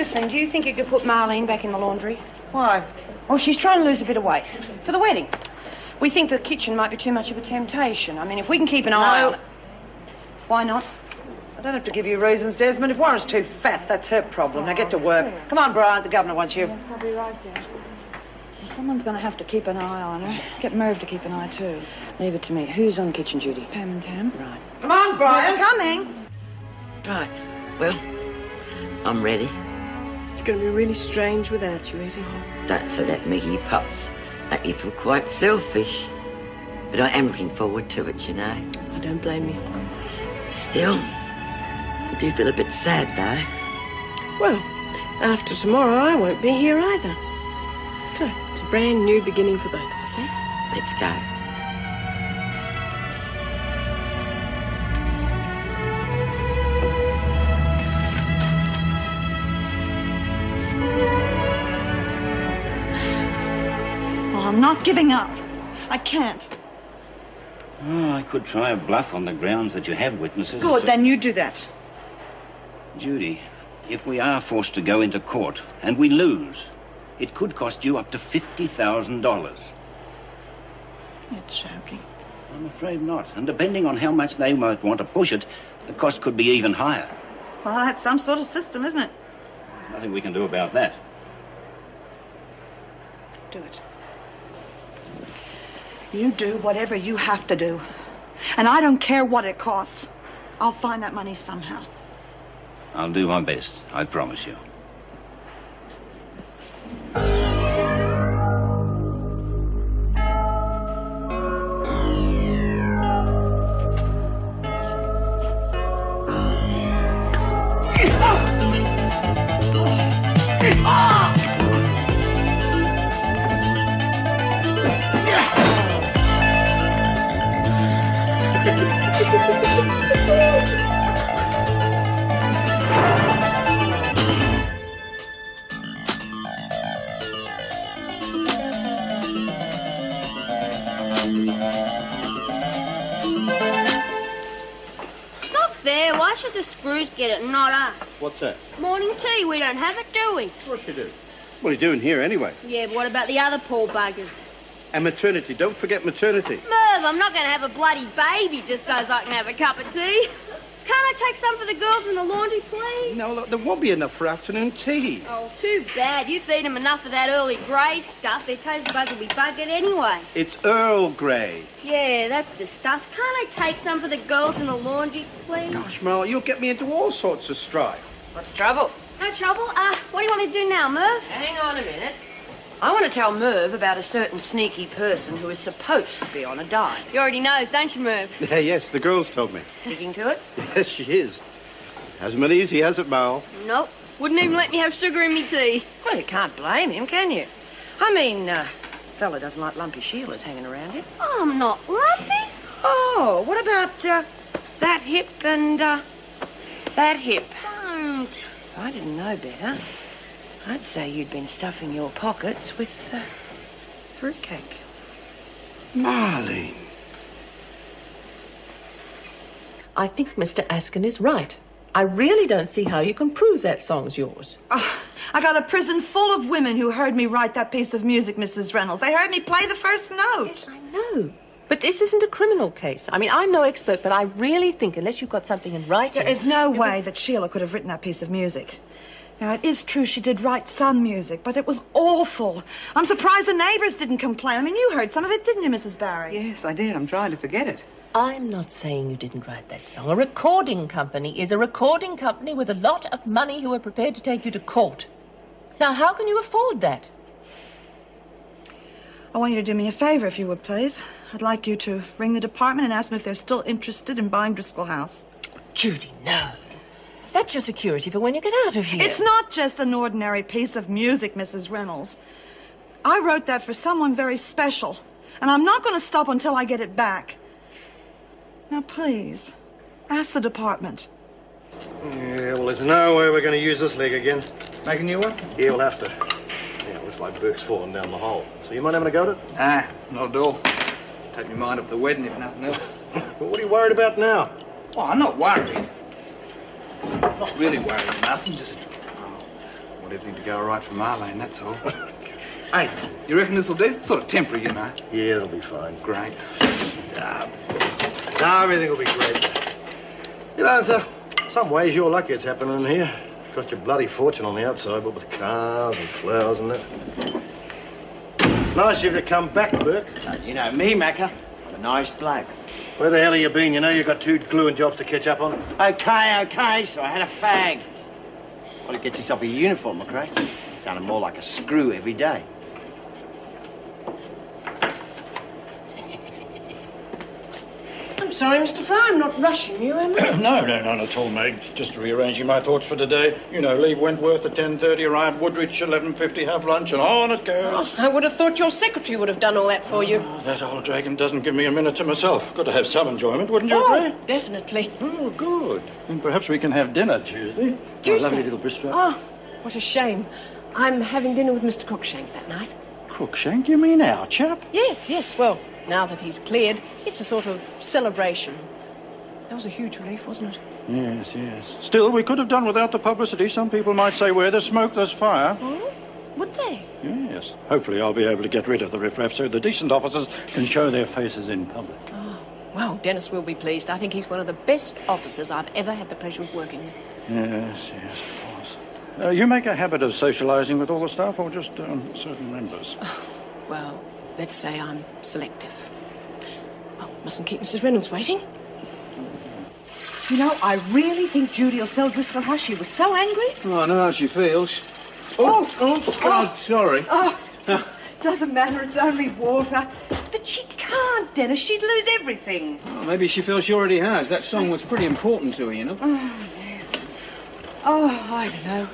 Christine, do you think you could put Marlene back in the laundry? Why? Well, she's trying to lose a bit of weight for the wedding. We think the kitchen might be too much of a temptation. I mean, if we can keep an eye on it... Why not? I don't have to give you reasons, Desmond. If Warren's too fat, that's her problem. Now get to work. Come on, Brian, the governor wants you. Yes, I'll be right there. Someone's going to have to keep an eye on her. Get Merv to keep an eye, too. Leave it to me. Who's on kitchen duty? Pam and Tam. Right. Come on, Brian. They're coming. Right. Well, I'm ready. It's going to be really strange without you, Eddie. Don't say that, Mickey. You pups make me feel quite selfish. But I am looking forward to it, you know. I don't blame you. Still, I do feel a bit sad, though. Well, after tomorrow, I won't be here either. So, it's a brand new beginning for both of us, eh? Let's go. Well, I'm not giving up. I can't. Oh, I could try a bluff on the grounds that you have witnesses. Good, then you do that. Judy, if we are forced to go into court and we lose, it could cost you up to $50,000. You're joking. I'm afraid not. And depending on how much they might want to push it, the cost could be even higher. Well, that's some sort of system, isn't it? There's nothing we can do about that. Do it. You do whatever you have to do. And I don't care what it costs. I'll find that money somehow. I'll do my best, I promise you. Why should the screws get it and not us? What's that? Morning tea, we don't have it, do we? Of course you do. What are you doing here anyway? Yeah, but what about the other poor buggers? And maternity. Don't forget maternity. Merv, I'm not going to have a bloody baby just so as I can have a cup of tea. Can't I take some for the girls in the laundry, please? No, look, there won't be enough for afternoon tea. Oh, too bad. You feed them enough of that early grey stuff, their taste buds will be buggered anyway. It's Earl Grey. Yeah, that's the stuff. Can't I take some for the girls in the laundry, please? Gosh, Mel, you'll get me into all sorts of strife. What's trouble? No trouble. What do you want me to do now, Merv? Hang on a minute. I want to tell Merv about a certain sneaky person who is supposed to be on a diet. You already knows, don't you, Merv? Yeah, yes, the girls told me. Sticking to it? Yes, she is. Hasn't been easy, has it, Mal? Nope. Wouldn't even let me have sugar in me tea. Well, you can't blame him, can you? I mean, fella doesn't like lumpy Sheilas hanging around him. Oh, I'm not lumpy. Oh, what about that hip and that hip? Don't. If I didn't know better, I'd say you'd been stuffing your pockets with fruitcake. Marlene. I think Mr. Askin is right. I really don't see how you can prove that song's yours. Oh, I got a prison full of women who heard me write that piece of music, Mrs. Reynolds. They heard me play the first note. Yes, I know. But this isn't a criminal case. I mean, I'm no expert, but I really think unless you've got something in writing... There is no way that Sheila could have written that piece of music. Now, it is true she did write some music, but it was awful. I'm surprised the neighbors didn't complain. I mean, you heard some of it, didn't you, Mrs. Barry? Yes, I did. I'm trying to forget it. I'm not saying you didn't write that song. A recording company is a recording company with a lot of money who are prepared to take you to court. Now, how can you afford that? I want you to do me a favor, if you would, please. I'd like you to ring the department and ask them if they're still interested in buying Driscoll House. Judy, no. That's your security for when you get out of here. It's not just an ordinary piece of music, Mrs. Reynolds. I wrote that for someone very special, and I'm not going to stop until I get it back. Now, please, ask the department. Yeah, well, there's no way we're going to use this leg again. Make a new one? Yeah, we'll have to. Yeah, it looks like Burke's fallen down the hole. So you mind having a go at it? Nah, not at all. Take my mind off the wedding, if nothing else. Well, what are you worried about now? Well, I'm not worried. I'm not really worried, nothing, just... Oh, Want everything to go all right for Marlene, that's all. Hey, you reckon this'll do? Sort of temporary, you know. Yeah, it'll be fine. Great. No, everything will be great. You know, in some ways you're lucky it's happening here. Cost you a bloody fortune on the outside, but with cars and flowers and that. Nice of you to come back, Burke. You know me, Macca. I'm a nice bloke. Where the hell have you been? You know you've got 2 gluing jobs to catch up on. Okay, so I had a fag. Well, you get yourself a uniform, McRae. Sounded more like a screw every day. I'm sorry, Mr. Fry, I'm not rushing you, am I? No, not at all, Meg. Just rearranging my thoughts for today. You know, leave Wentworth at 10:30, arrive Woodridge 11:50, have lunch, and on it goes. I would have thought your secretary would have done all that for you. Oh, that old dragon doesn't give me a minute to myself. Got to have some enjoyment, wouldn't you agree? Definitely. Oh, good. Then perhaps we can have dinner Tuesday. Tuesday? A lovely little bistro. Oh, what a shame. I'm having dinner with Mr. Crookshank that night. Crookshank, you mean our chap? Yes, well, now that he's cleared, it's a sort of celebration. That was a huge relief, wasn't it? Yes. Still, we could have done without the publicity. Some people might say where there's smoke, there's fire. Oh, would they? Yes. Hopefully I'll be able to get rid of the riffraff so the decent officers can show their faces in public. Oh, well, Dennis will be pleased. I think he's one of the best officers I've ever had the pleasure of working with. Yes, of course. You make a habit of socialising with all the staff or just certain members? Well, let's say I'm selective. Well, mustn't keep Mrs. Reynolds waiting. You know, I really think Judy will sell Driscoll Hush. She was so angry. Oh, I know how she feels. God, sorry. Oh, doesn't matter, it's only water. But she can't, Dennis. She'd lose everything. Oh, maybe she feels she already has. That song was pretty important to her, you know. Oh, yes. Oh, I don't know.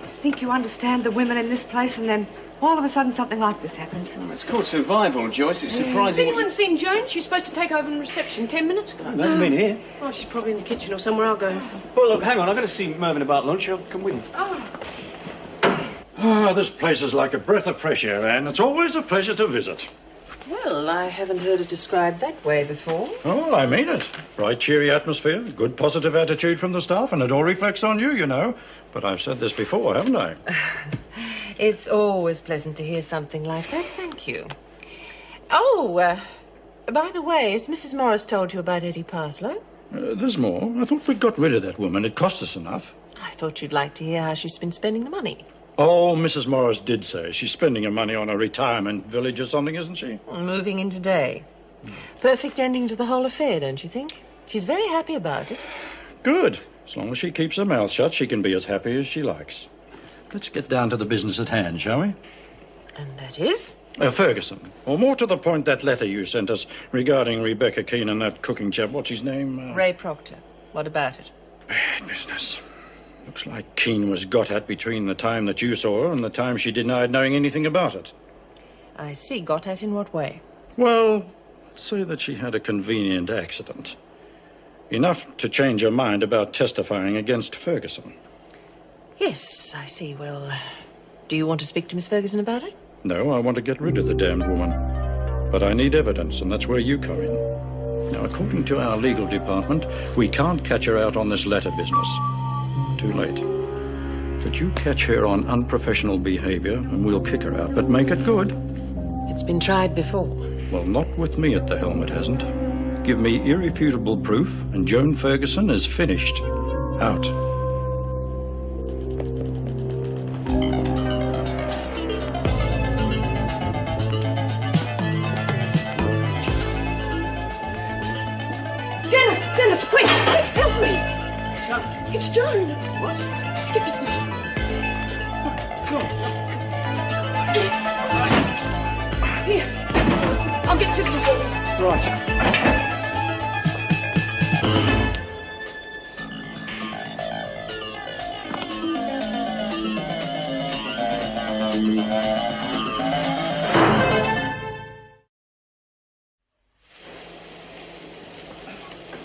You think you understand the women in this place, and then all of a sudden something like this happens. Oh, it's called survival, Joyce. It's Has surprising. anyone seen Joan? She was supposed to take over in reception 10 minutes ago. Hasn't been here. Oh, she's probably in the kitchen or somewhere. I'll go. Well, look, hang on. I've got to see Mervyn about lunch. I'll come with you. Ah, this place is like a breath of fresh air, Anne. It's always a pleasure to visit. Well, I haven't heard it described that way before. Oh, I mean it. Bright, cheery atmosphere, good positive attitude from the staff, and it all reflects on you, you know. But I've said this before, haven't I? It's always pleasant to hear something like that. Thank you. Oh, by the way, has Mrs. Morris told you about Eddie Parslow? There's more. I thought we'd got rid of that woman. It cost us enough. I thought you'd like to hear how she's been spending the money. Oh, Mrs. Morris did say she's spending her money on a retirement village or something, isn't she? Moving in today. Perfect ending to the whole affair, don't you think? She's very happy about it. Good. As long as she keeps her mouth shut, she can be as happy as she likes. Let's get down to the business at hand, shall we? And that is? Ferguson. Or more to the point, that letter you sent us regarding Rebecca Keane and that cooking chap. What's his name? Ray Proctor. What about it? Bad business. Looks like Keane was got at between the time that you saw her and the time she denied knowing anything about it. I see. Got at in what way? Well, let's say that she had a convenient accident. Enough to change her mind about testifying against Ferguson. Yes, I see. Well, do you want to speak to Miss Ferguson about it? No, I want to get rid of the damned woman. But I need evidence, and that's where you come in. Now, according to our legal department, we can't catch her out on this letter business. Too late. But you catch her on unprofessional behavior, and we'll kick her out, but make it good. It's been tried before. Well, not with me at the helm, it hasn't. Give me irrefutable proof, and Joan Ferguson is finished. Out. Dennis, quick! Help me! It's Joan. What? Get this thing. Come on. Here. I'll get Sister for you. Right.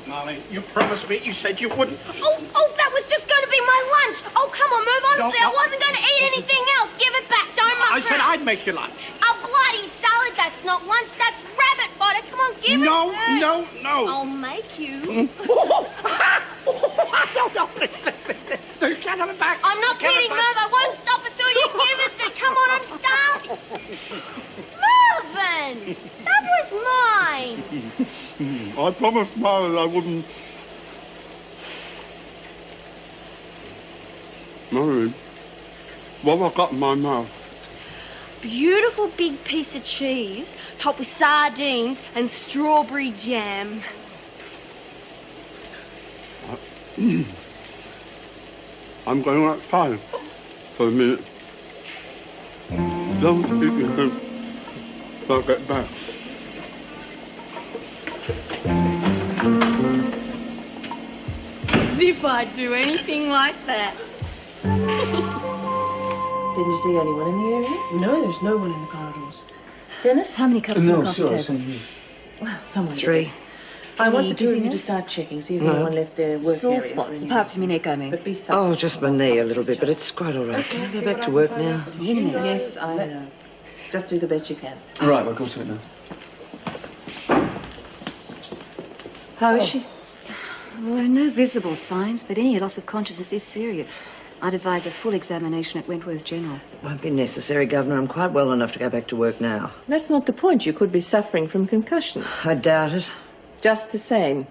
Marlene, you promised me. You said you wouldn't. Oh, that was just going to be my lunch. Oh, come on, move. Honestly, No. I wasn't going to eat anything else. Give it back. Don't muck I said around. I'd make you lunch. A bloody salad. That's not lunch. That's rabbit fodder. Come on, give it No, back. no. I'll make you. No, please. You can't have it back. I'm I'm not kidding, Merv. I won't stop until you give us it. Come on, I'm starving. Mervyn! That was mine. I promised Mother I wouldn't. Mother, what have I got in my mouth? Beautiful big piece of cheese, topped with sardines and strawberry jam. I'm going outside for a minute. Don't speak again. I'll get back. As if I'd do anything like that. Didn't you see anyone in the area? No, there's no one in the corridors. Dennis? How many cups of coffee table? some Well, someone. 3. I want the two of you to dizziness? start checking, see if No. anyone left their work Sore area spots, for any apart reason. from your neck, I mean. But be supple. Oh, just my knee a little bit, but it's quite all right. Can I go back to work now? Yes, I know. Just do the best you can. Right, we'll go to it now. How is she? Well, no visible signs, but any loss of consciousness is serious. I'd advise a full examination at Wentworth General. Won't be necessary, Governor. I'm quite well enough to go back to work now. That's not the point. You could be suffering from concussion. I doubt it. Just the same.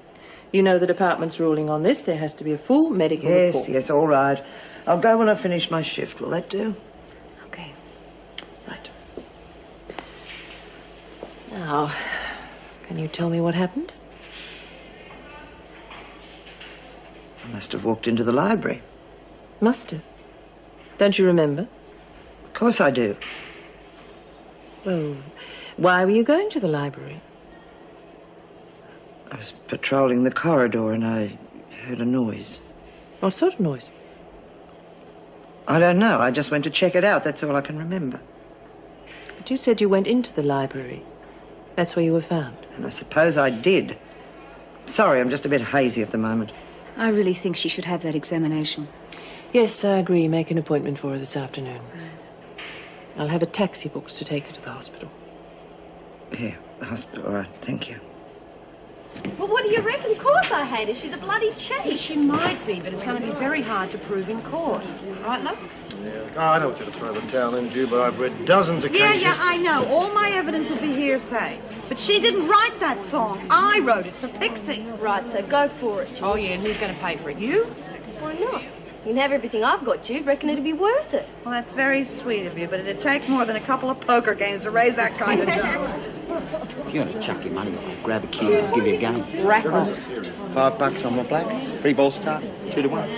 You know the department's ruling on this. There has to be a full medical report. Yes, all right. I'll go when I finish my shift. Will that do? Okay. Right. Now, can you tell me what happened? I must have walked into the library. Must have. Don't you remember? Of course I do. Well, why were you going to the library? I was patrolling the corridor and I heard a noise. What sort of noise? I don't know. I just went to check it out. That's all I can remember. But you said you went into the library. That's where you were found. And I suppose I did. Sorry, I'm just a bit hazy at the moment. I really think she should have that examination. Yes, I agree. Make an appointment for her this afternoon. I'll have a taxi booked to take her to the hospital. Here, the hospital. All right, thank you. Well, what do you reckon? Of course I hate her. She's a bloody cheat. She might be, but it's going to be very hard to prove in court. Right, love? Yeah, I don't want you to throw the towel in, Jew, but I've read dozens of cases. Yeah, I know. All my evidence will be hearsay. But she didn't write that song. I wrote it for Pixie. Right, so go for it. Oh, yeah, and who's going to pay for it? You? Why not? You can have everything I've got, Jude. Reckon it'd be worth it. Well, that's very sweet of you, but it'd take more than a couple of poker games to raise that kind of dough. If you want to chuck your money, I'll grab a key and give you a game. Rack on. $5 on my black. Free ball start. 2 to 1.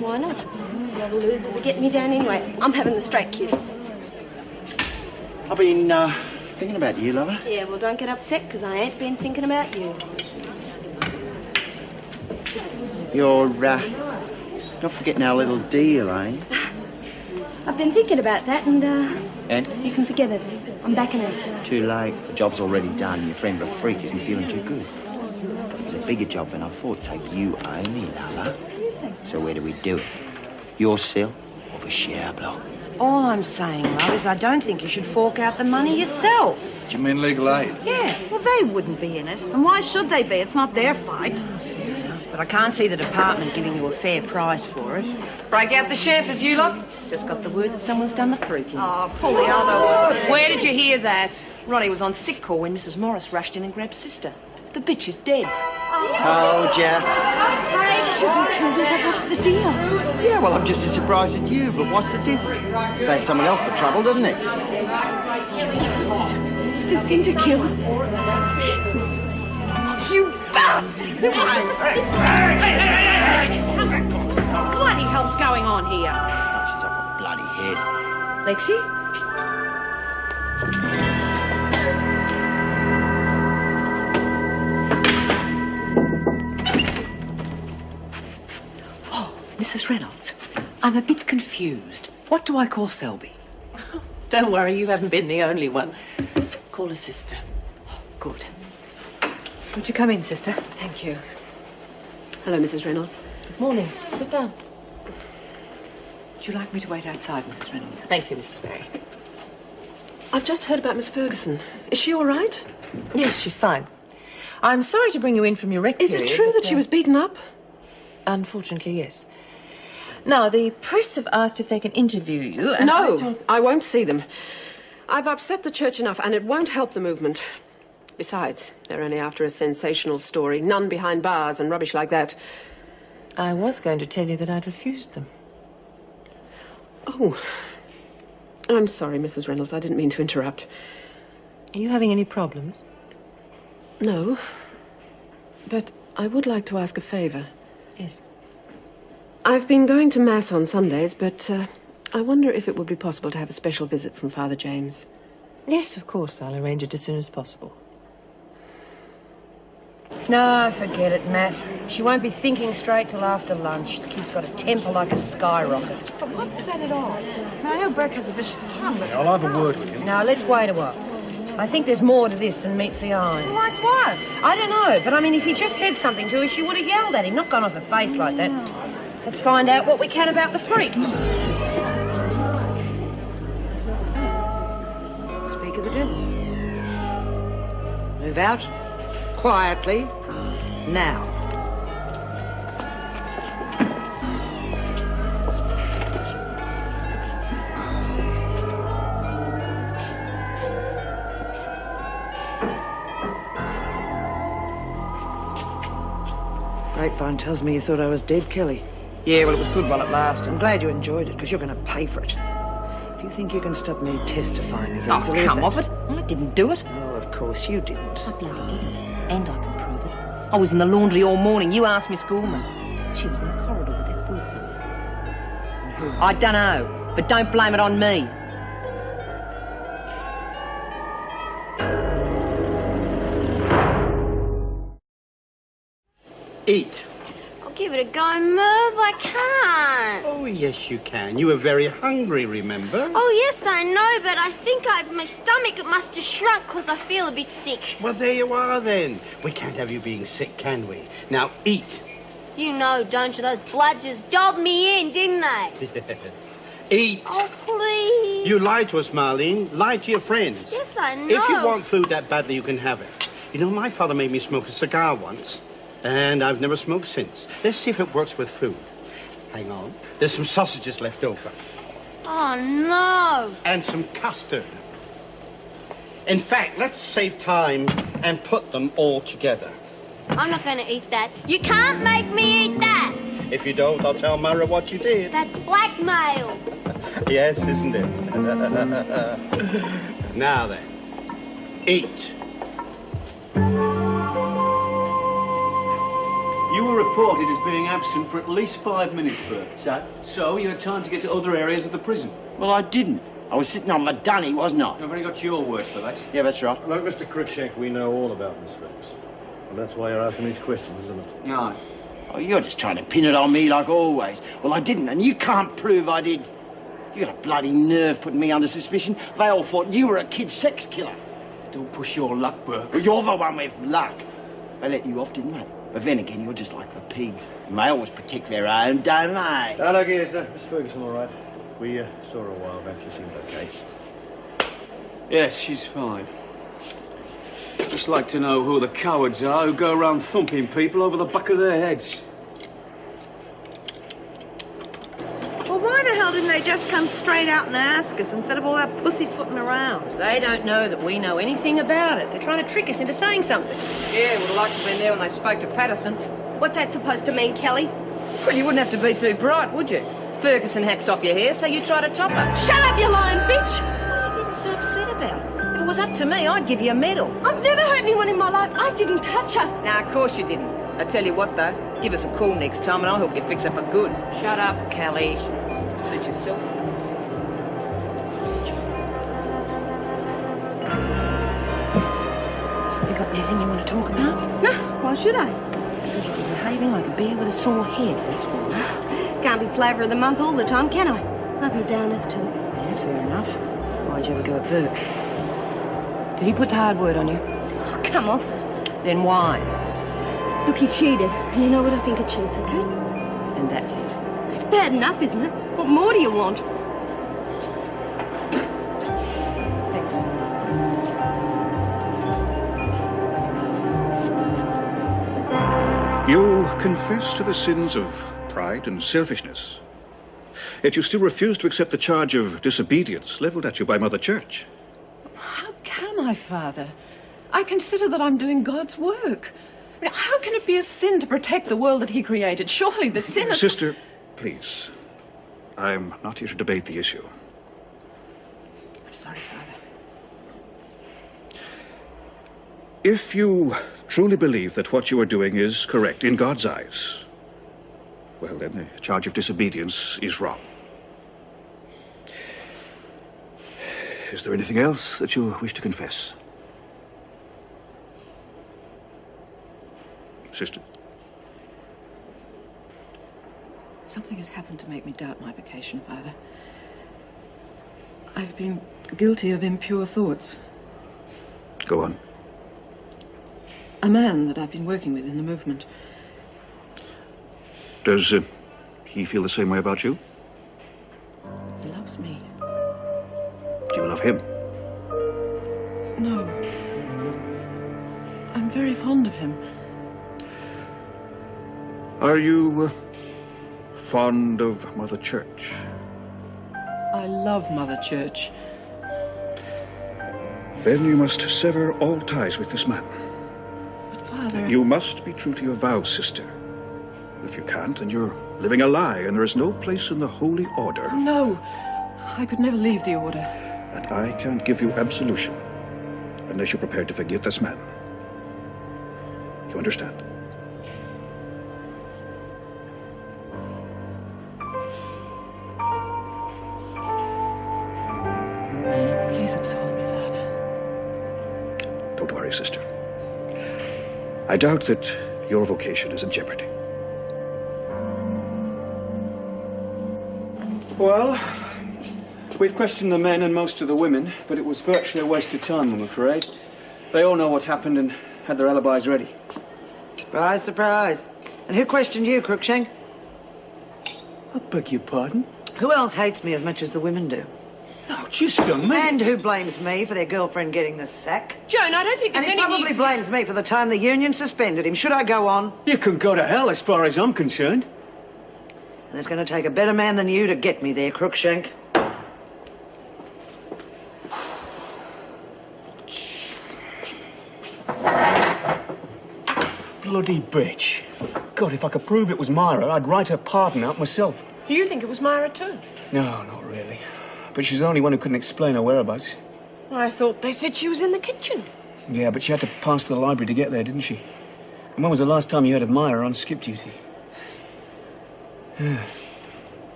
Why not? The other losers are getting me down anyway. I'm having the straight kid. I've been thinking about you, lover. Yeah, well, don't get upset, because I ain't been thinking about you. You're not forgetting our little deal, eh? I've been thinking about that, and And? you can forget it. I'm backing it. Too late. The job's already done. Your friend the freak isn't feeling too good. But it was a bigger job than I thought, so you owe me, lover. So where do we do it? Your cell or the shower block? All I'm saying, love, is I don't think you should fork out the money yourself. Do you mean legal aid? Yeah. Well, they wouldn't be in it. And why should they be? It's not their fight. Fair enough, but I can't see the department giving you a fair price for it. Break out the champers, you lot. Just got the word that someone's done the freaking. Oh, pull the other one. Where did you hear that? Ronnie was on sick call when Mrs. Morris rushed in and grabbed Sister. The bitch is dead. Told ya. She should have killed her. That wasn't the deal. Yeah, well, I'm just as surprised as you, but what's the difference? Saved someone else the trouble, doesn't it? It's a sin to kill. You bastard! What bloody hell's going on here? She's off her bloody head. Lexi? Mrs. Reynolds, I'm a bit confused. What do I call Selby? Don't worry, you haven't been the only one. Call her sister. Good. Would you come in, sister? Thank you. Hello, Mrs. Reynolds. Good morning. Sit down. Would you like me to wait outside, Mrs. Reynolds? Thank you, Mrs. Berry. I've just heard about Miss Ferguson. Is she all right? Yes, she's fine. I'm sorry to bring you in from your rec Is period, it true but, that she was beaten up? Unfortunately, yes. Now, the press have asked if they can interview you, and No, I won't see them. I've upset the church enough, and it won't help the movement. Besides, they're only after a sensational story, none behind bars and rubbish like that. I was going to tell you that I'd refused them. Oh, I'm sorry, Mrs. Reynolds. I didn't mean to interrupt. Are you having any problems? No, but I would like to ask a favour. Yes. I've been going to Mass on Sundays, but I wonder if it would be possible to have a special visit from Father James. Yes, of course. I'll arrange it as soon as possible. No, forget it, Matt. She won't be thinking straight till after lunch. The kid's got a temper like a skyrocket. But what set it off? Now, I know Burke has a vicious tongue, but... I'll have a word with him. Now, let's wait a while. I think there's more to this than meets the eye. Like what? I don't know, but I mean, if he just said something to her, she would have yelled at him, not gone off her face like that. Let's find out what we can about the freak. Speak of the devil. Move out. Quietly. Now. Grapevine tells me you thought I was dead, Kelly. Yeah, well, it was good while it lasted. I'm glad you enjoyed it, because you're going to pay for it. If you think you can stop me testifying as easily as come that... off it. I didn't do it. Oh, of course you didn't. I bloody didn't. And I can prove it. I was in the laundry all morning. You asked Miss Gorman. She was in the corridor with that workman. I don't know, but don't blame it on me. Eat. I'll give it a go, Merv. I can't. Oh, yes, you can. You were very hungry, remember? Oh, yes, I know, but I think my stomach must have shrunk because I feel a bit sick. Well, there you are, then. We can't have you being sick, can we? Now, eat. You know, don't you? Those bludgers dobbed me in, didn't they? Yes. Eat. Oh, please. You lied to us, Marlene. Lied to your friends. Yes, I know. If you want food that badly, you can have it. You know, my father made me smoke a cigar once, and I've never smoked since. Let's see if it works with food. Hang on. There's some sausages left over. Oh, no. And some custard. In fact, let's save time and put them all together. I'm not going to eat that. You can't make me eat that. If you don't, I'll tell Myra what you did. That's blackmail. Yes, isn't it? Now then, eat. You were reported as being absent for at least 5 minutes, Burke. So you had time to get to other areas of the prison. Well, I didn't. I was sitting on my dunny, wasn't I? I've only got your word for that. Yeah, that's right. Look, Mr. Cruikshank, we know all about Miss Phillips. And that's why you're asking these questions, isn't it? No. Oh, you're just trying to pin it on me like always. Well, I didn't, and you can't prove I did. You got a bloody nerve putting me under suspicion. They all thought you were a kid sex killer. Don't push your luck, Burke. Well, you're the one with luck. They let you off, didn't they? But then again, you're just like the pigs. They always protect their own, don't they? Oh, look here, sir. Miss Ferguson, all right? We saw her a while back. She seemed okay. Yes, she's fine. Just like to know who the cowards are who go around thumping people over the back of their heads. Well, why the hell didn't they just come straight out and ask us instead of all that pussyfooting around? They don't know that we know anything about it. They're trying to trick us into saying something. Yeah, would have liked to have been there when they spoke to Patterson. What's that supposed to mean, Kelly? Well, you wouldn't have to be too bright, would you? Ferguson hacks off your hair, so you try to top her. Shut up, you lying bitch! What are you getting so upset about? If it was up to me, I'd give you a medal. I've never hurt anyone in my life. I didn't touch her. Nah, of course you didn't. I tell you what, though, give us a call next time and I'll help you fix her for good. Shut up, Kelly. Suit yourself. You got anything you want to talk about? No, why should I? Because you've been behaving like a bear with a sore head, that's all. Can't be flavour of the month all the time, can I? I've my downers too. Yeah, fair enough. Why'd you ever go at Burke? Did he put the hard word on you? Oh, come off it. Then why? Look, he cheated. And you know what I think of cheats, okay? And that's it. It's bad enough, isn't it? What more do you want? Thanks. You confess to the sins of pride and selfishness. Yet you still refuse to accept the charge of disobedience levelled at you by Mother Church. How can I, Father? I consider that I'm doing God's work. I mean, how can it be a sin to protect the world that he created? Surely the sin is... Sister, please. I'm not here to debate the issue. I'm sorry, Father. If you truly believe that what you are doing is correct in God's eyes, well, then the charge of disobedience is wrong. Is there anything else that you wish to confess? Sister? Something has happened to make me doubt my vocation, Father. I've been guilty of impure thoughts. Go on. A man that I've been working with in the movement. Does he feel the same way about you? He loves me. Do you love him? No. I'm very fond of him. Are you fond of Mother Church? I love Mother Church. Then you must sever all ties with this man. But, Father... You must be true to your vows, sister. If you can't, then you're living a lie, and there is no place in the Holy Order. No. I could never leave the Order. And I can't give you absolution unless you're prepared to forgive this man. You understand? Please absolve me, Father. Don't worry, sister. I doubt that your vocation is in jeopardy. Well, we've questioned the men and most of the women, but it was virtually a waste of time, I'm afraid. They all know what happened and had their alibis ready. Surprise, surprise. And who questioned you, Crookshank? I beg your pardon? Who else hates me as much as the women do? Oh, just a minute. And who blames me for their girlfriend getting the sack? Joan, I don't think there's and he any probably need... blames me for the time the union suspended him. Should I go on? You can go to hell as far as I'm concerned. And it's going to take a better man than you to get me there, Crookshank. Bloody bitch. God, if I could prove it was Myra, I'd write her pardon out myself. Do you think it was Myra too? No, not really. But she's the only one who couldn't explain her whereabouts. I thought they said she was in the kitchen. Yeah, but she had to pass the library to get there, didn't she? And when was the last time you heard of Myra on skip duty? Yeah.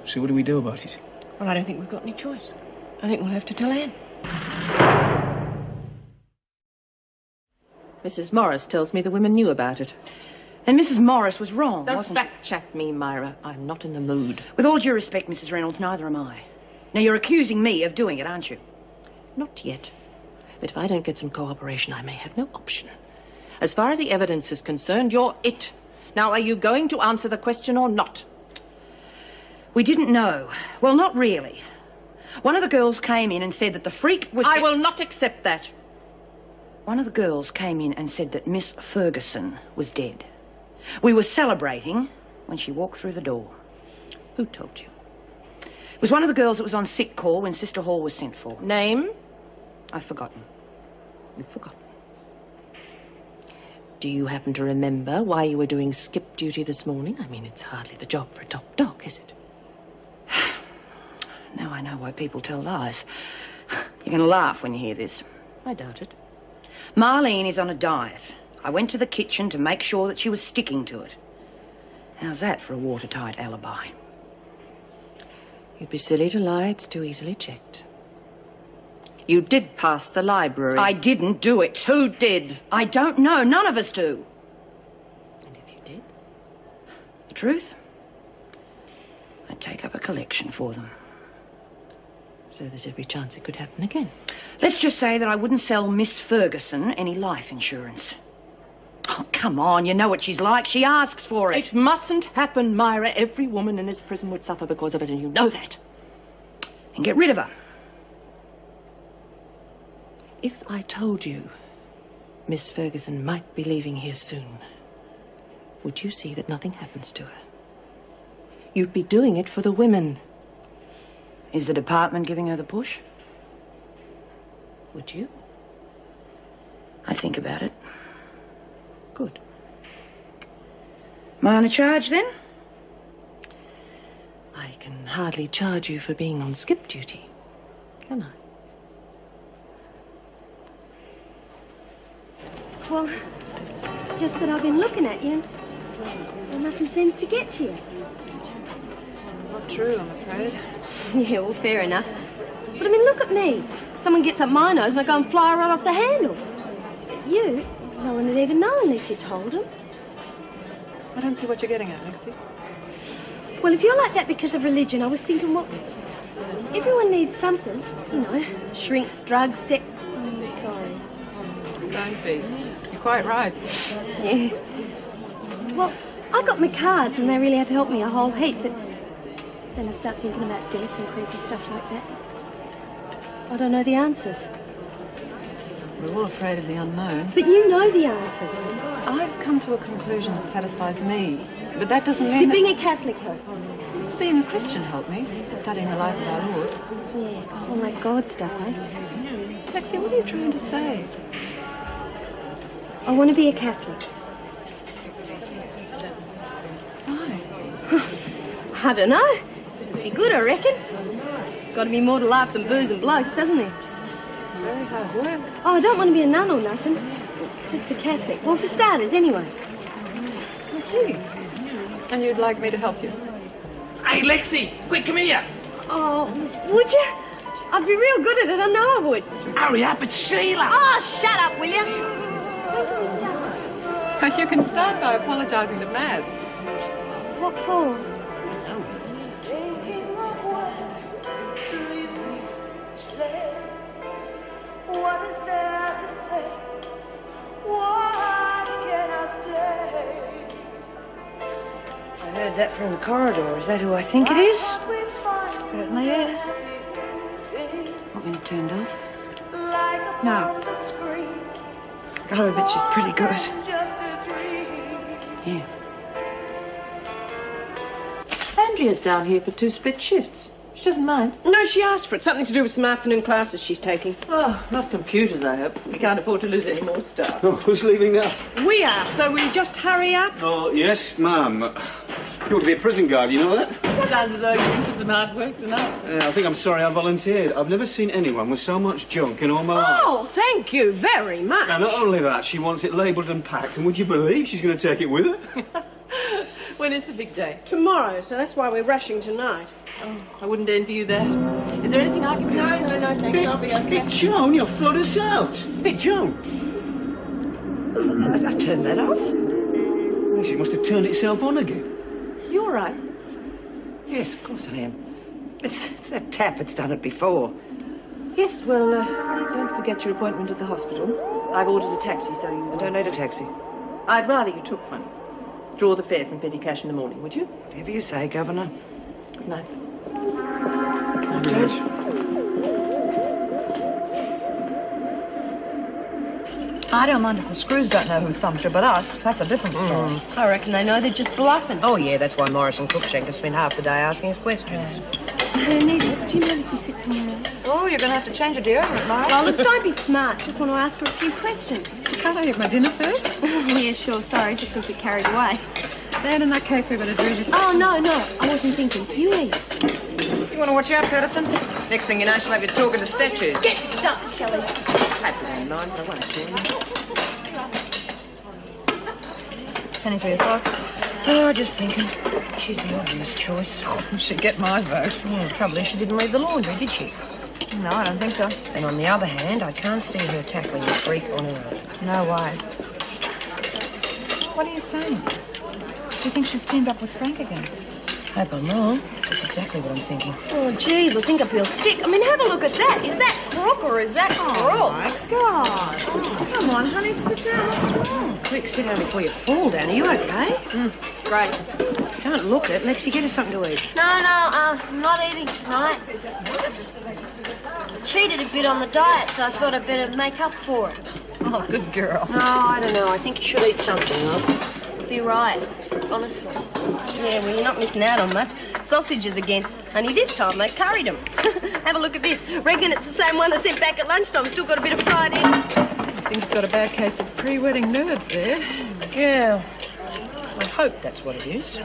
So what do we do about it? Well, I don't think we've got any choice. I think we'll have to tell Anne. Mrs. Morris tells me the women knew about it. And Mrs. Morris was wrong, Don't wasn't she? backchat me, Myra. I'm not in the mood. With all due respect, Mrs. Reynolds, neither am I. Now, you're accusing me of doing it, aren't you? Not yet. But if I don't get some cooperation, I may have no option. As far as the evidence is concerned, you're it. Now, are you going to answer the question or not? We didn't know. Well, not really. One of the girls came in and said that the freak was... I will not accept that. One of the girls came in and said that Miss Ferguson was dead. We were celebrating when she walked through the door. Who told you? It was one of the girls that was on sick call when Sister Hall was sent for. Name? I've forgotten. You've forgotten. Do you happen to remember why you were doing skip duty this morning? I mean, it's hardly the job for a top dog, is it? Now I know why people tell lies. You're going to laugh when you hear this. I doubt it. Marlene is on a diet. I went to the kitchen to make sure that she was sticking to it. How's that for a watertight alibi? You'd be silly to lie. It's too easily checked. You did pass the library. I didn't do it. Who did? I don't know. None of us do. And if you did? The truth? I'd take up a collection for them. So there's every chance it could happen again. Let's just say that I wouldn't sell Miss Ferguson any life insurance. Oh, come on. You know what she's like. She asks for it. It mustn't happen, Myra. Every woman in this prison would suffer because of it, and you know that. And get rid of her. If I told you Miss Ferguson might be leaving here soon, would you see that nothing happens to her? You'd be doing it for the women. Is the department giving her the push? Would you? I think about it. Good. Am I on a charge then? I can hardly charge you for being on skip duty, can I? Well, just that I've been looking at you and nothing seems to get to you. Not true, I'm afraid. Yeah, well, fair enough. But I mean, look at me. Someone gets up my nose and I go and fly right off the handle. You, no one would even know unless you told them. I don't see what you're getting at, Lexi. Well, if you're like that because of religion, I was thinking, well, everyone needs something, you know, shrinks, drugs, sex. I'm sorry. Don't be. You're quite right. Yeah. Well, I got my cards and they really have helped me a whole heap, but then I start thinking about death and creepy stuff like that. I don't know the answers. We're all afraid of the unknown. But you know the answers. I've come to a conclusion that satisfies me, but that doesn't mean Did being a that's- Catholic help? Being a Christian helped me, studying the life of our Lord. Yeah, all that God stuff, eh? Lexi, what are you trying to say? I want to be a Catholic. Why? I don't know. Be good, I reckon. Got to be more to life than booze and blokes, doesn't there? It's very hard work. Oh, I don't want to be a nun or nothing. Just a Catholic. Well, for starters, anyway. I see. And you'd like me to help you? Hey, Lexi, quick, come here. Oh, would you? I'd be real good at it, I know I would. Hurry up, it's Sheila. Oh, shut up, will you? You can start by apologising to Mad. What for? What is there to say? What can I say? I heard that from the corridor. Is that who I think it is? Certainly is. Want me to turn it off? No. Gotta admit she's pretty good. Yeah. Andrea's down here for 2 split shifts. She doesn't mind. No, she asked for it. Something to do with some afternoon classes she's taking. Oh, not computers, I hope. We can't afford to lose any more staff. Oh, who's leaving now? We are, so will you just hurry up? Oh, yes, ma'am. You ought to be a prison guard, you know that? Sounds as though you're in for some hard work tonight. I think I'm sorry I volunteered. I've never seen anyone with so much junk in all my life. Oh, thank you very much. Now, not only that, she wants it labelled and packed, and would you believe she's going to take it with her? When is the big day? Tomorrow, so that's why we're rushing tonight. Oh, I wouldn't envy you that. Is there anything I can do? No, thanks. I'll be okay. Big Joan, you'll flood us out. Big Joan. I turned that off. Yes, it must have turned itself on again. You all right? Yes, of course I am. It's that tap. It's done it before. Yes, well, don't forget your appointment at the hospital. I've ordered a taxi, so you... I don't need a taxi. I'd rather you took one. Draw the fare from petty cash in the morning, would you? Whatever you say, Governor. Good night. George? I don't mind if the screws don't know who thumped her, but us, that's a different story. I reckon they know they're just bluffing. Oh, yeah, that's why Morris and Cruikshank have spent half the day asking us questions. Anita, do you mind if we sit somewhere else? Oh, you're going to have to change your deodorant, Mara. Oh, look, don't be smart. Just want to ask her a few questions. Can't I eat my dinner first? Yeah, sure. Sorry, just got a bit carried away. Then in that case, we better do as you say. Oh, no, I wasn't thinking. You eat. You want to watch out, Patterson? Next thing you know, she'll have you talking to statues. Get stuffed, Kelly. Happy in mind, but I won't join you. Penny for your thoughts? Oh, just thinking. She's the obvious choice. She'd get my vote. The trouble is, she didn't leave the laundry, did she? No, I don't think so. And on the other hand, I can't see her tackling the freak on her own. No way. What are you saying? Do you think she's teamed up with Frank again? Hope I'm wrong. That's exactly what I'm thinking. Oh, jeez, I think I feel sick. I mean, have a look at that. Is that crook or is that crook? Oh, my God. Come on, honey, sit down. What's wrong? Quick, sit down before you fall down. Are you okay? Great. Can't look it. Lexi, get us something to eat. No, I'm not eating tonight. What? Cheated a bit on the diet, so I thought I'd better make up for it. Oh, good girl. No, I don't know. I think you should eat something, love. Be right, honestly. Yeah, well, you're not missing out on much. Sausages again. Only this time they curried them. Have a look at this. Reckon it's the same one I sent back at lunchtime. Still got a bit of fried egg. I think you've got a bad case of pre-wedding nerves there. Yeah. I hope that's what it is.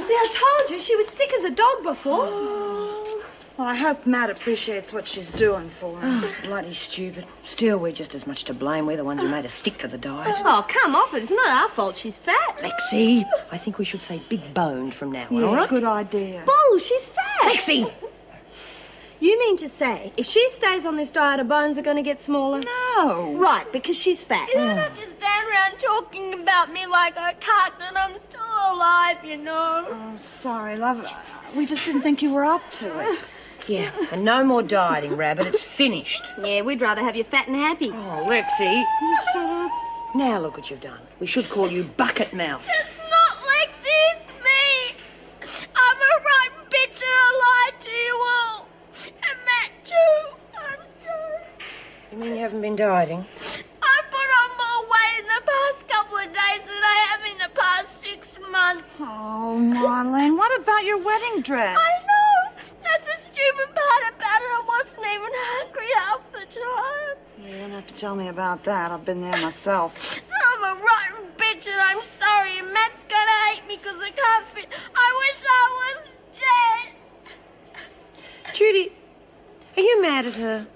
See, I told you she was sick as a dog before. Well, I hope Matt appreciates what she's doing for her. It's bloody stupid. Still, we're just as much to blame. We're the ones who made her stick to the diet. Oh, come off it. It's not our fault she's fat. Lexi, I think we should say big boned from now on, Yeah, all right? good idea. Bull, she's fat. Lexi! You mean to say, if she stays on this diet, her bones are going to get smaller? No. Right, because she's fat. You don't have to stand around talking about me like a cat and I'm still alive, you know. Oh, sorry, love. We just didn't think you were up to it. Yeah, and no more dieting, Rabbit. It's finished. Yeah, we'd rather have you fat and happy. Oh, Lexi. You shut up. Now look what you've done. We should call you Bucket Mouth. It's not Lexi, it's me. I'm a rotten bitch and I lied to you all. And Matt too. I'm sorry. You mean you haven't been dieting? I put on more weight in the past couple of days than I have in the past 6 months. Oh, Marlene, what about your wedding dress? I know. That's the stupid part about it. I wasn't even hungry half the time. You don't have to tell me about that. I've been there myself. I'm a rotten bitch and I'm sorry. And Matt's gonna hate me because I can't fit. I wish I was dead. Judy, are you mad at her?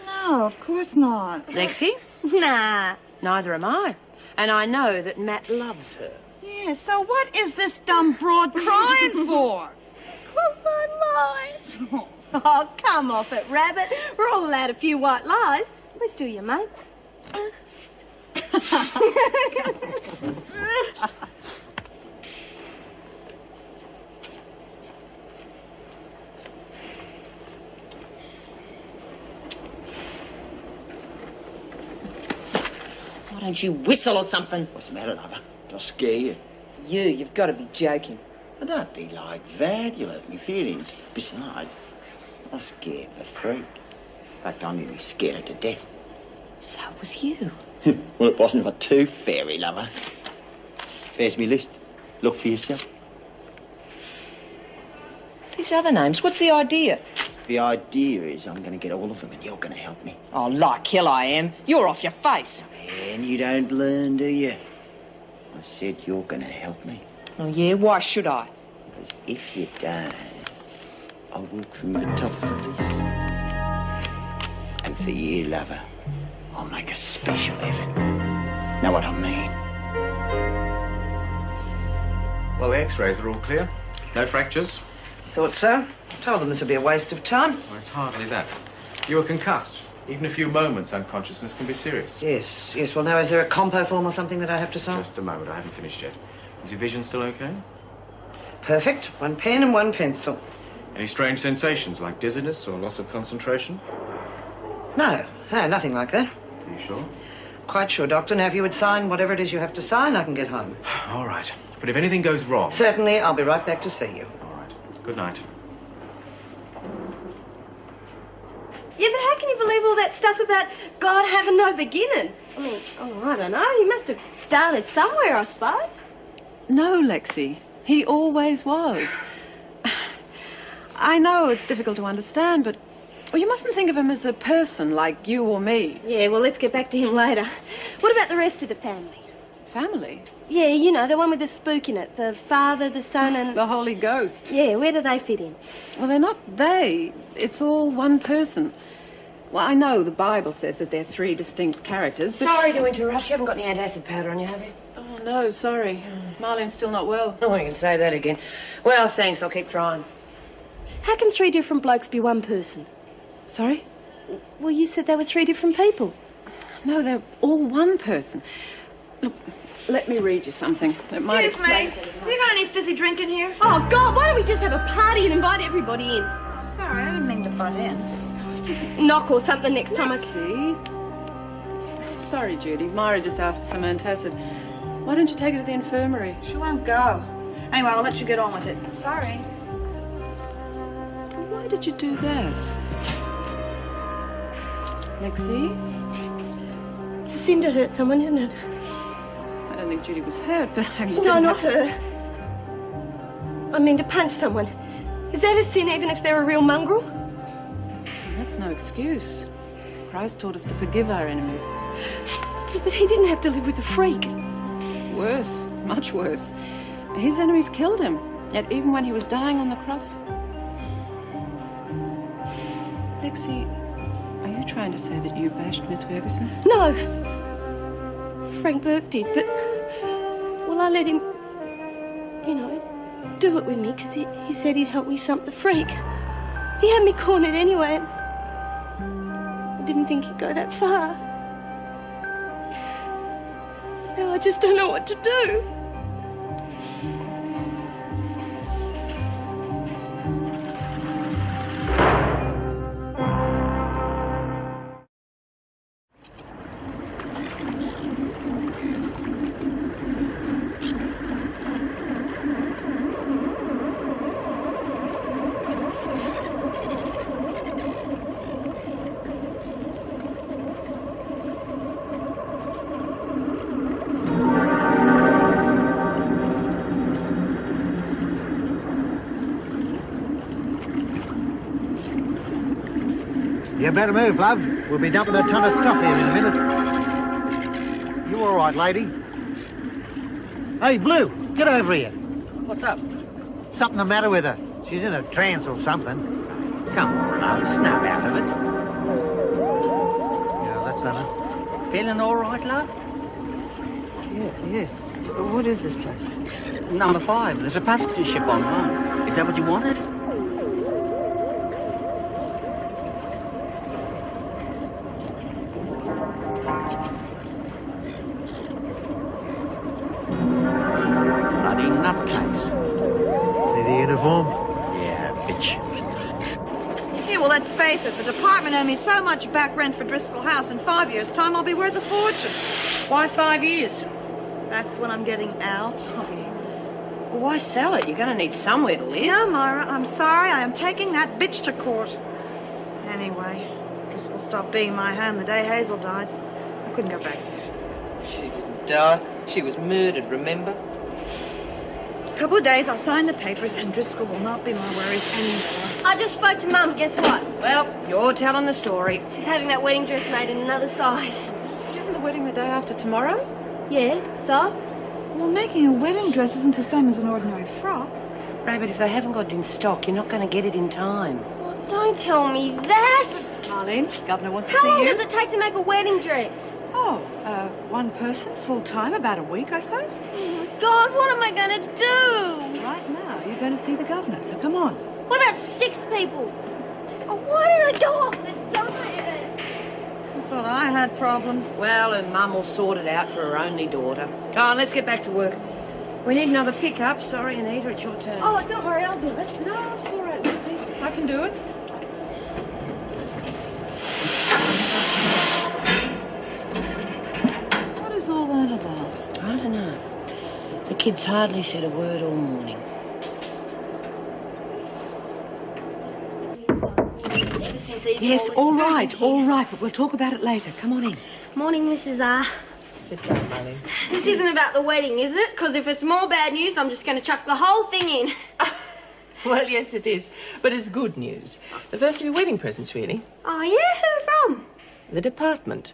No, of course not. Lexi? Nah. Neither am I. And I know that Matt loves her. Yeah, so what is this dumb broad crying for? Because I lied. Oh, come off it, Rabbit. We're all allowed a few white lies. We're still your mates. Why don't you whistle or something? What's the matter, lover? Do I scare you? You've got to be joking. Well, don't be like that. You'll hurt my feelings. Besides, I'm scared of a freak. In fact, I'm nearly scared her to death. So was you. Well, it wasn't for two fairy, lover. There's me list. Look for yourself. These other names, what's the idea? The idea is I'm going to get all of them and you're going to help me. Oh, like hell I am. You're off your face. And you don't learn, do you? I said you're going to help me. Oh, yeah? Why should I? Because if you don't, I'll work from the top for this. And for you, lover, I'll make a special effort. Know what I mean? Well, the x-rays are all clear. No fractures. Thought so. Told them this would be a waste of time. Well, it's hardly that. You were concussed. Even a few moments unconsciousness can be serious. Yes. Well, now, is there a compo form or something that I have to sign? Just a moment, I haven't finished yet. Is your vision still okay? Perfect. One pen and one pencil. Any strange sensations like dizziness or loss of concentration? No, nothing like that. Are you sure? Quite sure, Doctor. Now, if you would sign whatever it is you have to sign, I can get home. All right. But if anything goes wrong... Certainly, I'll be right back to see you. All right. Good night. Yeah, but how can you believe all that stuff about God having no beginning? I mean, I don't know. He must have started somewhere, I suppose. No, Lexi. He always was. I know it's difficult to understand, but you mustn't think of him as a person like you or me. Yeah, well, let's get back to him later. What about the rest of the family? Family? Yeah, you know, the one with the spook in it. The Father, the Son, and... The Holy Ghost. Yeah, where do they fit in? Well, they're not they. It's all one person. Well, I know the Bible says that they're three distinct characters, but... Sorry to interrupt. You haven't got any antacid powder on you, have you? Oh, no, sorry. Marlene's still not well. Oh, you can say that again. Well, thanks. I'll keep trying. How can three different blokes be one person? Sorry? Well, you said they were three different people. No, they're all one person. Look, let me read you something. That might Excuse me. explain... Have you got any fizzy drink in here? Oh, God, why don't we just have a party and invite everybody in? Oh, sorry, I didn't mean to butt in. Just knock or something next time. Lexi. Sorry, Judy. Myra just asked for some antacid. Why don't you take her to the infirmary? She won't go. Anyway, I'll let you get on with it. Sorry. Why did you do that? Lexi? It's a sin to hurt someone, isn't it? I don't think Judy was hurt, but I mean... No, not her. I mean to punch someone. Is that a sin even if they're a real mongrel? That's no excuse. Christ taught us to forgive our enemies. Yeah, but he didn't have to live with a freak. Worse, much worse. His enemies killed him, yet even when he was dying on the cross... Lexi, are you trying to say that you bashed Miss Ferguson? No. Frank Burke did, but... Well, I let him, you know, do it with me because he said he'd help me thump the freak. He had me cornered anyway. I didn't think he'd go that far. Now I just don't know what to do. You better move, love. We'll be dumping a ton of stuff here in a minute. You all right, lady? Hey, Blue, get over here. What's up? Something the matter with her. She's in a trance or something. Come on, love, snap out of it. Yeah, that's her. Feeling all right, love? Yes. What is this place? Number 5. There's a passenger ship on run. Is that what you wanted? Bloody nutcase. See the uniform? Yeah, bitch. Yeah, well, let's face it, the department owe me so much back rent for Driscoll House. In 5 years' time, I'll be worth a fortune. Why 5 years? That's when I'm getting out. Well, why sell it? You're going to need somewhere to live. No, Myra, I'm sorry. I am taking that bitch to court. Anyway, Driscoll stopped being my home the day Hazel died. I couldn't go back there. She didn't die. She was murdered, remember? A couple of days, I'll sign the papers, and Driscoll will not be my worries anymore. I just spoke to Mum, guess what? Well, you're telling the story. She's having that wedding dress made in another size. Isn't the wedding the day after tomorrow? Yeah, so? Well, making a wedding dress isn't the same as an ordinary frock. Ray, but if they haven't got it in stock, you're not going to get it in time. Well, don't tell me that! Marlene, Governor wants to How see long you. does it take to make a wedding dress? Oh, one person, full-time, about a week, I suppose. Oh my God, what am I going to do? Right now, you're going to see the governor, so come on. What about 6 people? Oh, why did I go off the diet? I thought I had problems. Well, her mum will sort it out for her only daughter. Come on, let's get back to work. We need another pickup. Sorry, Anita, it's your turn. Oh, don't worry, I'll do it. No, it's all right, Lucy. I can do it. What is all that about? I don't know. The kid's hardly said a word all morning. Yes, all right, but we'll talk about it later. Come on in. Morning, Mrs. R. Sit down, Marlene. This isn't about the wedding, is it? Because if it's more bad news, I'm just going to chuck the whole thing in. Well, yes, it is. But it's good news. The first of your wedding presents, really. Oh, yeah? Who from? The department.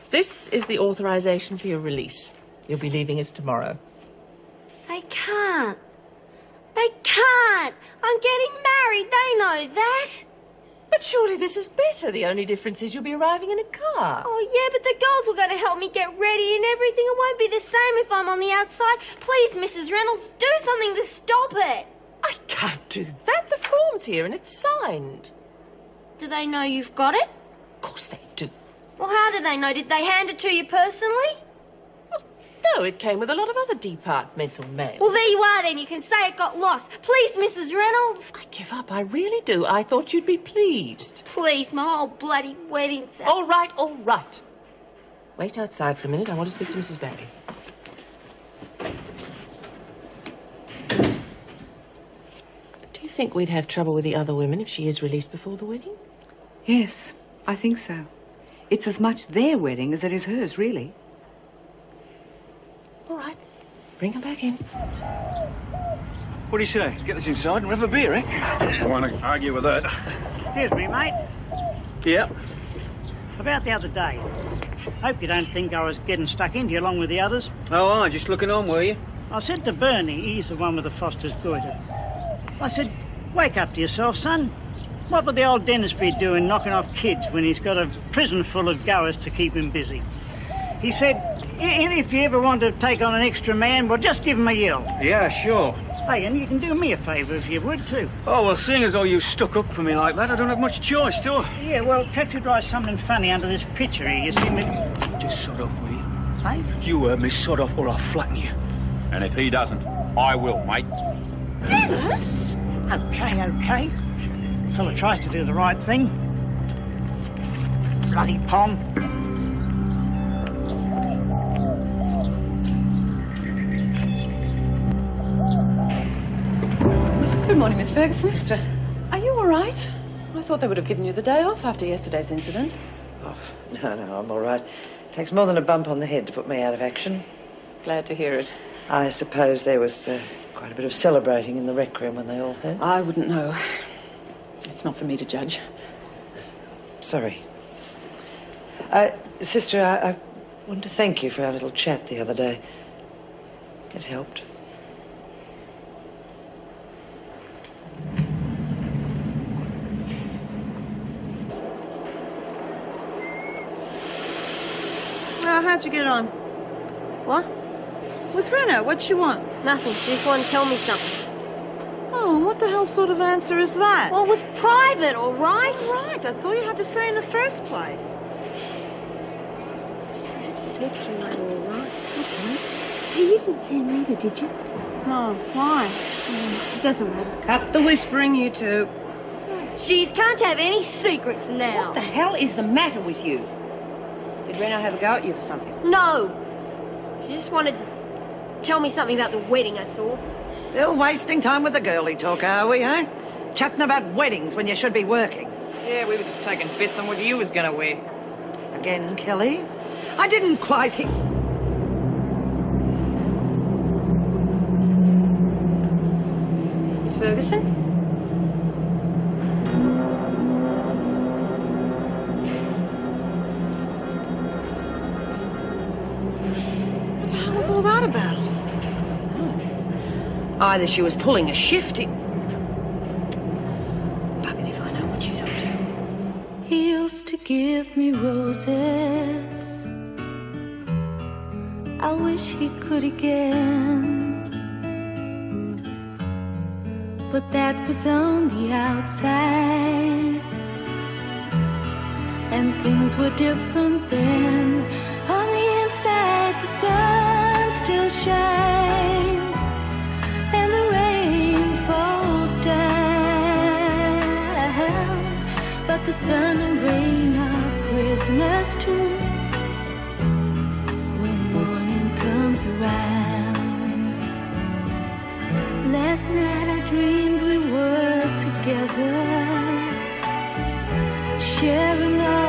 This is the authorization for your release. You'll be leaving us tomorrow. They can't. They can't. I'm getting married. They know that. But surely this is better. The only difference is you'll be arriving in a car. Oh, yeah, but the girls were going to help me get ready and everything. It won't be the same if I'm on the outside. Please, Mrs. Reynolds, do something to stop it. I can't do that. The form's here and it's signed. Do they know you've got it? Of course they do. Well, how do they know? Did they hand it to you personally? No, it came with a lot of other departmental mail. Well, there you are then. You can say it got lost. Please, Mrs. Reynolds. I give up. I really do. I thought you'd be pleased. Please, my whole bloody wedding set. All right, all right. Wait outside for a minute. I want to speak to Mrs. Barry. Do you think we'd have trouble with the other women if she is released before the wedding? Yes, I think so. It's as much their wedding as it is hers, really. All right. Bring her back in. What do you say? Get this inside and have a beer, eh? I want to argue with that. Excuse me, mate. Yeah. About the other day. Hope you don't think I was getting stuck into you along with the others. Oh, aye, just looking on, were you? I said to Bernie, he's the one with the Foster's goiter. I said, wake up to yourself, son. What would the old dentist be doing knocking off kids when he's got a prison full of goers to keep him busy? He said, if you ever want to take on an extra man, well, just give him a yell. Yeah, sure. Hey, and you can do me a favour if you would, too. Oh, well, seeing as though you stuck up for me like that, I don't have much choice, do I? Yeah, well, perhaps you'd write something funny under this picture here. You see me... Just sod off, will you? Hey? You heard me, sod off or I'll flatten you. And if he doesn't, I will, mate. Dennis? Okay. Fella tries to do the right thing. Bloody Pong. Good morning, Miss Ferguson. Sister. Are you all right? I thought they would have given you the day off after yesterday's incident. Oh, no, I'm all right. Takes more than a bump on the head to put me out of action. Glad to hear it. I suppose there was quite a bit of celebrating in the rec room when they all heard. I wouldn't know. It's not for me to judge. Sorry. Sister, I want to thank you for our little chat the other day. It helped. Well, how'd you get on? What? With Rena, what'd she want? Nothing. She just wanted to tell me something. Oh, what the hell sort of answer is that? Well, it was private, all right? All right, that's all you had to say in the first place. Talk to you later, all right? Okay. Hey, you didn't see her later, did you? No, why? It doesn't matter. Cut the whispering, you two. Jeez, can't you have any secrets now? What the hell is the matter with you? Did Reno have a go at you for something? No. She just wanted to tell me something about the wedding, that's all. Still wasting time with the girly talk, are we, eh? Chatting about weddings when you should be working. Yeah, we were just taking bets on what you was gonna wear. Again, Kelly? I didn't quite hear... Miss Ferguson? What the hell was all that about? Either she was pulling a shifty... Bugging if I know what she's up to. He used to give me roses. I wish he could again. But that was on the outside, and things were different then. On the inside, the sun still shines, and the rain falls down. But the sun and rain are prisoners too when morning comes around. Last night I dreamed we were together, sharing our